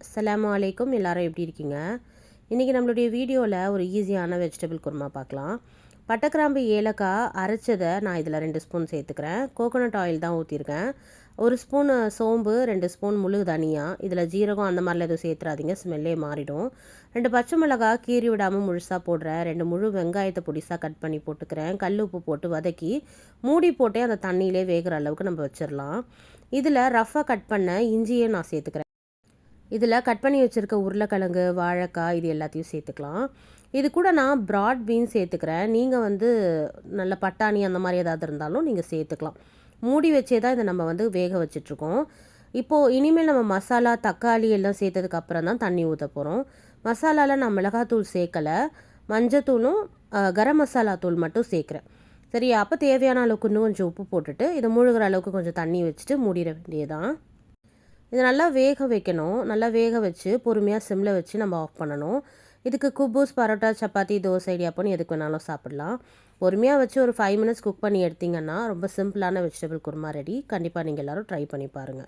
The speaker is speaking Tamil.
அஸ்ஸலாமு அலைக்கும். எல்லாரும் எப்படி இருக்கீங்க? இன்றைக்கி நம்மளுடைய வீடியோவில் ஒரு ஈஸியான வெஜிடபிள் குருமா பார்க்கலாம். பட்டைக்கிராம்பு ஏலக்காய் அரைச்சதை நான் இதில் 2 ஸ்பூன் சேர்த்துக்கிறேன். கோகோனட் ஆயில் தான் ஊற்றிருக்கேன். 1 ஸ்பூன் சோம்பு, 2 ஸ்பூன் முழு தனியா, இதில் ஜீரகம் அந்த மாதிரிலாம் எதுவும் சேர்த்துறாதீங்க, ஸ்மெல்லே மாறிடும். 2 பச்சை மிளகாய் கீறி விடாமல் முழுசாக போடுறேன். 2 முழு வெங்காயத்தை பொடிசாக கட் பண்ணி போட்டுக்கிறேன். கல் உப்பு போட்டு வதக்கி மூடி போட்டே அந்த தண்ணியிலே வேகிற அளவுக்கு நம்ம வச்சிடலாம். இதில் ரஃப்பாக கட் பண்ண இஞ்சியை நான் சேர்த்துக்கிறேன். இதில் கட் பண்ணி வச்சுருக்க உருளைக்கிழங்கு, வாழைக்காய் இது எல்லாத்தையும் சேர்த்துக்கலாம். இது கூட நான் ப்ராட் பீன்ஸ் சேர்த்துக்கிறேன். நீங்கள் நல்ல பட்டாணி அந்த மாதிரி ஏதாவது இருந்தாலும் நீங்கள் சேர்த்துக்கலாம். மூடி வச்சே தான் இதை நம்ம வேக வச்சிட்ருக்கோம். இப்போது இனிமேல் நம்ம மசாலா, தக்காளி எல்லாம் சேர்த்ததுக்கு அப்புறம் தான் தண்ணி ஊற்ற போகிறோம். மசாலாவில் நான் மிளகாத்தூள் சேர்க்கலை, மஞ்சத்தூளும் கரம் மசாலா தூள் மட்டும் சேர்க்குறேன். சரி, அப்போ தேவையான அளவுக்கு இன்னும் கொஞ்சம் உப்பு போட்டுட்டு இதை முழுகிற அளவுக்கு கொஞ்சம் தண்ணி வச்சுட்டு மூடிட வேண்டியதான். இதை நல்லா வேக வைக்கணும். நல்லா வேக வச்சு பொறுமையாக சிம்மில் வச்சு நம்ம ஆஃப் பண்ணணும். இதுக்கு குபூஸ், பரோட்டா, சப்பாத்தி, தோசை, இடியாப்பம்னு எதுக்கு வேணாலும் சாப்பிடலாம். பொறுமையாக வச்சு ஒரு 5 மினிட்ஸ் குக் பண்ணி எடுத்திங்கன்னா ரொம்ப சிம்பிளான வெஜிடபிள் குருமா ரெடி. கண்டிப்பாக நீங்கள் எல்லோரும் ட்ரை பண்ணி பாருங்கள்.